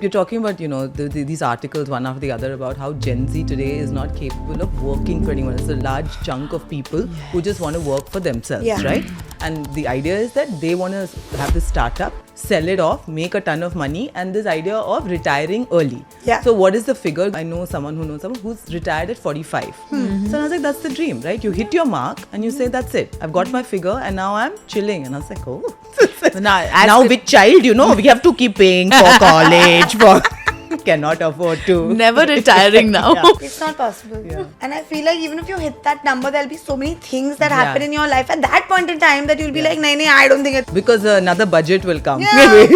You're talking about, these articles one after the other about how Gen Z today is not capable of working for anyone. It's a large chunk of people who just want to work for themselves, right? And the idea is that they want to have this startup, sell it off, make a ton of money, and this idea of retiring early. So what is the figure? I know someone who knows someone who's retired at 45. So I was like, that's the dream, right? You hit your mark and you say, that's it. I've got my figure and now I'm chilling. And I was like, oh. Now with child, we have to keep paying for college, cannot afford to. Never retiring now. It's not possible. And I feel like even if you hit that number, there'll be so many things that happen in your life at that point in time that you'll be like, nahi, I don't think it's... Because another budget will come. Another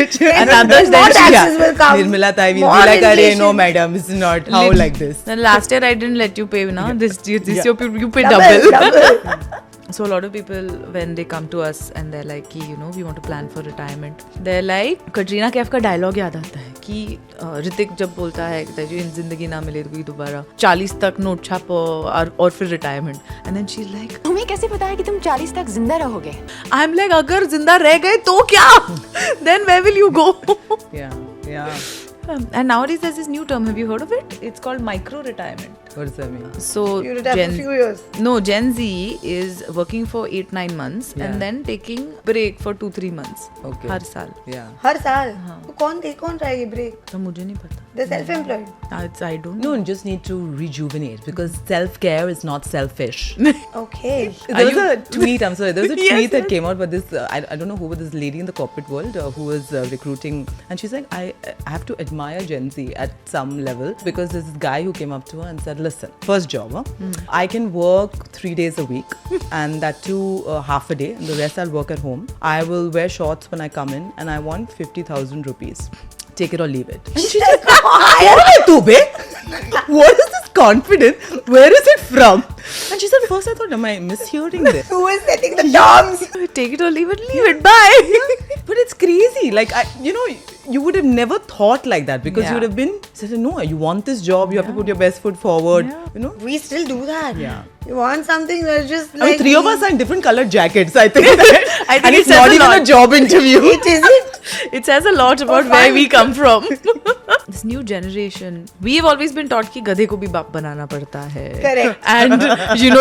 more taxes will come. Nirmala Thai will be like, Arey, no madam, it's not how like this. Then last year I didn't let you pay now. This year you pay double. So a lot of people, when they come to us and they're like, we want to plan for retirement. They're like, Katrina Kaif का dialogue याद आता है कि ऋतिक जब बोलता है कि जिंदगी ना मिले तो कोई दोबारा 40 तक नोट छापो और फिर retirement. And then she's like, तुम्हें कैसे पता है कि तुम 40 तक जिंदा रहोगे? I'm like, अगर जिंदा रह गए तो क्या? Then where will you go? Yeah. And nowadays there's this new term. Have you heard of it? It's called micro retirement. What does that mean? So you retire for a few years. No, Gen Z is working for 8-9 months and then taking break for 2-3 months. Okay. हर साल. Yeah. हर साल? तो कौन रहेगी break? तो मुझे नहीं पता. They're self-employed. I don't know. No, you just need to rejuvenate because self-care is not selfish. Okay. There was a tweet, I'm sorry, there was a tweet that came out, but this, I don't know who, but this lady in the corporate world who was recruiting, and she's like, I have to admire Gen Z at some level because there's this guy who came up to her and said, listen, first job, I can work 3 days a week and that too half a day, and the rest I'll work at home. I will wear shorts when I come in and I want 50,000 rupees. Take it or leave it. And she's like, what is this confidence? Where is it from? And she said, first I thought, am I mishearing this? Who is setting the terms? Take it or leave it. Bye. But it's crazy. Like, you would have never thought like that because you would have been, said, no, you want this job, you have to put your best foot forward. We still do that. Yeah. You want something that's just like... three of us are in different colored jackets, I think. I think and it's says not a even lot. a job interview. It isn't. It says a lot about where we come from. This new generation, we've always been taught कि गधे को भी बाप बनाना पड़ता है. Correct. And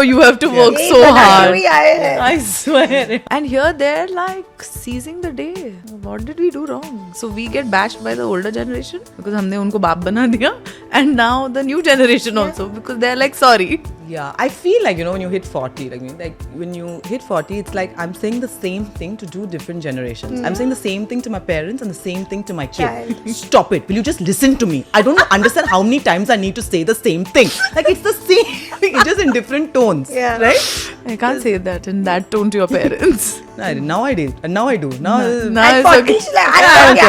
you have to work so hard. I I swear. And here they're like seizing the day. What did we do wrong? So we get bashed by the older generation because हमने उनको बाप बना दिया. And now the new generation also because they're like, sorry. Yeah, I feel like, when you hit 40, like when you hit 40, it's like I'm saying the same thing to 2 different generations. I'm saying the same thing to my parents and the same thing to my kid. Stop it. Will you just listen to me? I don't understand how many times I need to say the same thing. Like it's the same thing, it's just in different tones. Yeah. Right? I can't say that in that tone to your parents. Now I do. Now At it's 40, okay. she's like, I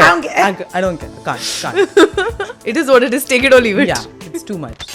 don't care. I don't care. Can't. It is what it is. Take it or leave it. Yeah, it's too much.